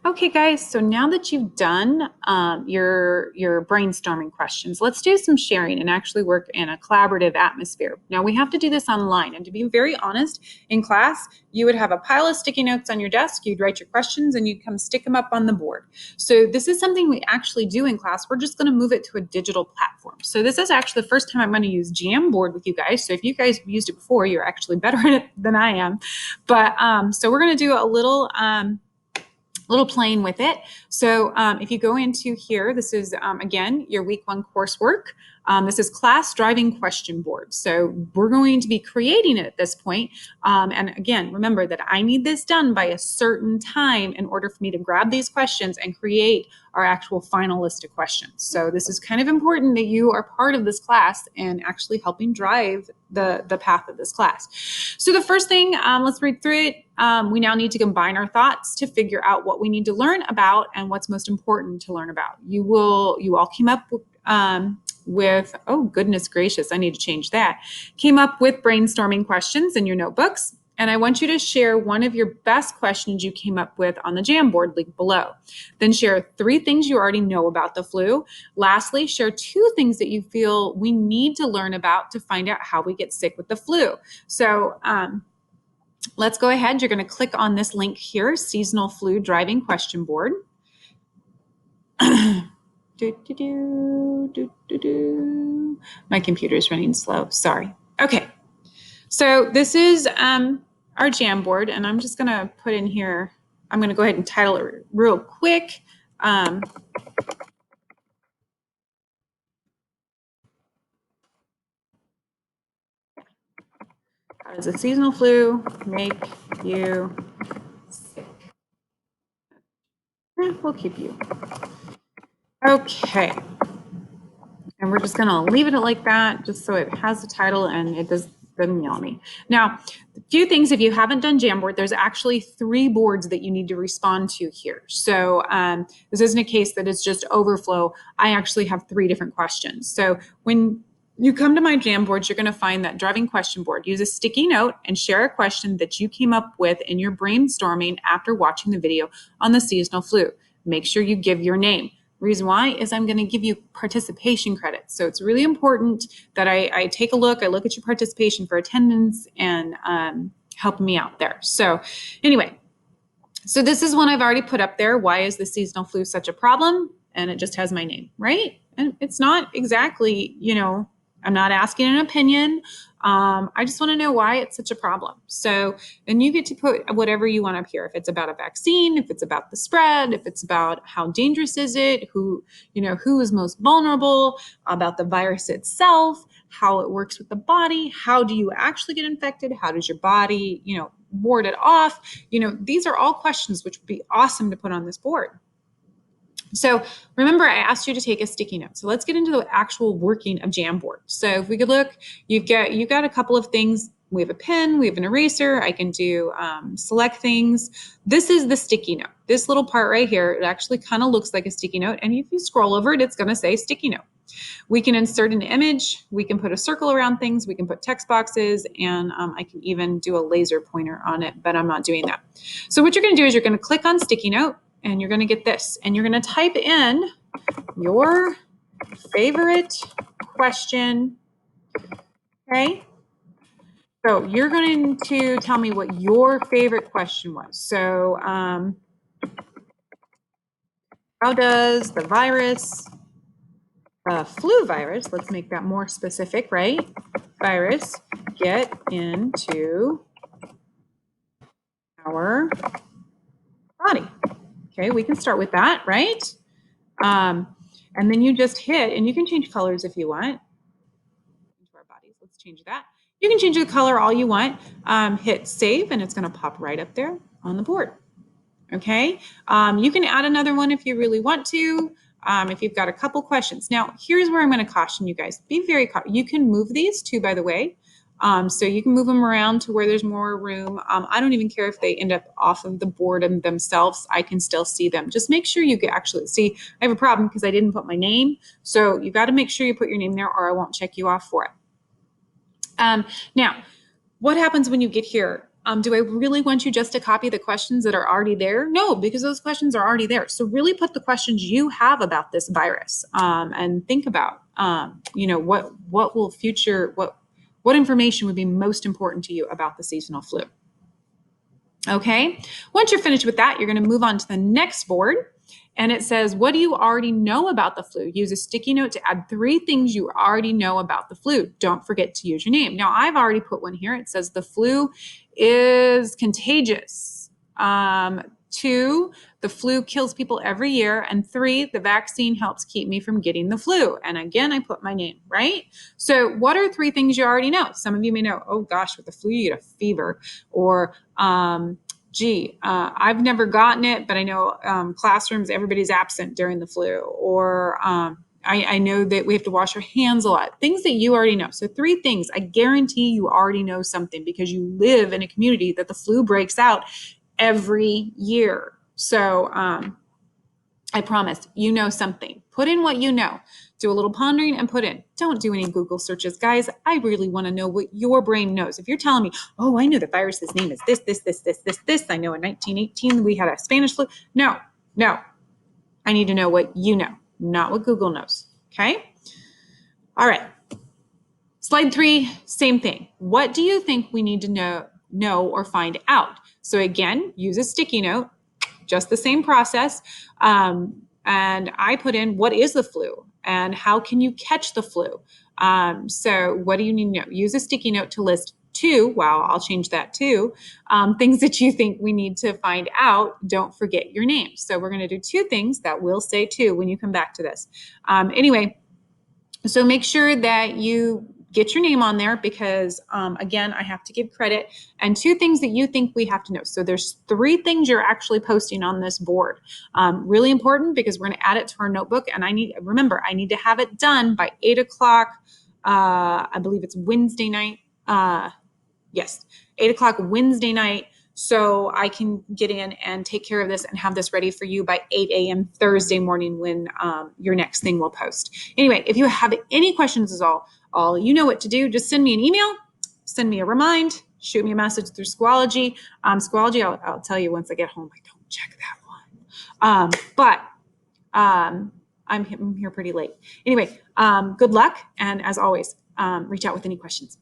Okay, guys, so now that you've done your brainstorming questions, let's do some sharing and actually work in a collaborative atmosphere. Now, we have to do this online, and to be very honest, in class, you would have a pile of sticky notes on your desk, you'd write your questions, and you'd come stick them up on the board. So this is something we actually do in class. We're just going to move it to a digital platform. So this is actually the first time I'm going to use Jamboard with you guys. So if you guys have used it before, you're actually better at it than I am. But so we're going to do a little playing with it. So if you go into here, this is, again, your week 1 coursework. This is class driving question board. So we're going to be creating it at this point. And again, remember that I need this done by a certain time in order for me to grab these questions and create our actual final list of questions. So this is kind of important that you are part of this class and actually helping drive the path of this class. So the first thing, let's read through it. We now need to combine our thoughts to figure out what we need to learn about and what's most important to learn about. You all came up with, oh goodness gracious, I need to change that. Came up with brainstorming questions in your notebooks. And I want you to share one of your best questions you came up with on the Jamboard link below. Then share 3 things you already know about the flu. Lastly, share 2 things that you feel we need to learn about to find out how we get sick with the flu. So let's go ahead. You're going to click on this link here, Seasonal Flu Driving Question Board. My computer is running slow. Sorry. Okay. So this is our Jamboard, and I'm just going to put in here, I'm going to go ahead and title it real quick. How does a seasonal flu make you sick? We'll keep you. Okay. And we're just going to leave it like that, just so it has the title and it doesn't yell at me. Now, a few things, if you haven't done Jamboard, there's actually 3 boards that you need to respond to here. So this isn't a case that is just overflow. I actually have 3 different questions. So when you come to my Jamboards, you're going to find that driving question board. Use a sticky note and share a question that you came up with in your brainstorming after watching the video on the seasonal flu. Make sure you give your name. Reason why is I'm going to give you participation credits. So it's really important that I take a look. I look at your participation for attendance and helping me out there. So anyway, so this is one I've already put up there. Why is the seasonal flu such a problem? And it just has my name, right? And it's not exactly, I'm not asking an opinion. I just want to know why it's such a problem. So then you get to put whatever you want up here. If it's about a vaccine, if it's about the spread, if it's about how dangerous is it, who is most vulnerable, about the virus itself, how it works with the body, how do you actually get infected, how does your body, ward it off. These are all questions which would be awesome to put on this board. So remember, I asked you to take a sticky note. So let's get into the actual working of Jamboard. So if we could look, you've got a couple of things. We have a pen, we have an eraser. I can do select things. This is the sticky note. This little part right here, it actually kind of looks like a sticky note. And if you scroll over it, it's going to say sticky note. We can insert an image. We can put a circle around things. We can put text boxes, and I can even do a laser pointer on it, but I'm not doing that. So what you're going to do is you're going to click on sticky note, and you're going to get this, and you're going to type in your favorite question. Okay. So you're going to tell me what your favorite question was. So how does the virus, flu virus, let's make that more specific, right? Virus get into our body. Okay, we can start with that, right? And then you just hit, and you can change colors if you want. Into our bodies, let's change that. You can change the color all you want. Hit save, and it's going to pop right up there on the board. Okay, you can add another one if you really want to. If you've got a couple questions. Now, here's where I'm going to caution you guys. Be very cautious. You can move these too, by the way. So you can move them around to where there's more room. I don't even care if they end up off of the board and themselves. I can still see them. Just make sure you can actually see. I have a problem because I didn't put my name. So you got to make sure you put your name there, or I won't check you off for it. Now, what happens when you get here? Do I really want you just to copy the questions that are already there? No, because those questions are already there. So really put the questions you have about this virus and think about, what will future, what information would be most important to you about the seasonal flu. Okay, once you're finished with that, you're going to move on to the next board. And it says, what do you already know about the flu? Use a sticky note to add 3 things you already know about the flu. Don't forget to use your name. Now, I've already put one here. It says the flu is contagious. 2, the flu kills people every year. And 3, the vaccine helps keep me from getting the flu. And again, I put my name, right? So what are 3 things you already know? Some of you may know, oh gosh, with the flu, you get a fever, or I've never gotten it, but I know classrooms, everybody's absent during the flu, or I know that we have to wash our hands a lot, things that you already know. So 3 things, I guarantee you already know something because you live in a community that the flu breaks out every year. So I promise you know something. Put in what you know. Do a little pondering and put in. Don't do any Google searches, guys. I really want to know what your brain knows. If you're telling me, oh, I know the virus's name is this. I know in 1918 we had a Spanish flu. No. I need to know what you know, not what Google knows. Okay? All right. Slide 3, same thing. What do you think we need to know or find out? So again, use a sticky note, just the same process. And I put in, what is the flu? And how can you catch the flu? So what do you need to know? Use a sticky note to list 2, well, I'll change that too, things that you think we need to find out. Don't forget your name. So we're going to do 2 things that will say 2 when you come back to this. Anyway, so make sure that you get your name on there because, again, I have to give credit, and 2 things that you think we have to know. So there's 3 things you're actually posting on this board. Really important because we're going to add it to our notebook, and I need to have it done by 8 o'clock. I believe it's Wednesday night. Yes, 8 o'clock Wednesday night. So I can get in and take care of this and have this ready for you by 8 a.m. Thursday morning when your next thing will post. Anyway, if you have any questions at all, you know what to do. Just send me an email, send me a remind, shoot me a message through Schoology. Schoology, I'll tell you once I get home. I don't check that one. But I'm here pretty late. Anyway, good luck. And as always, reach out with any questions.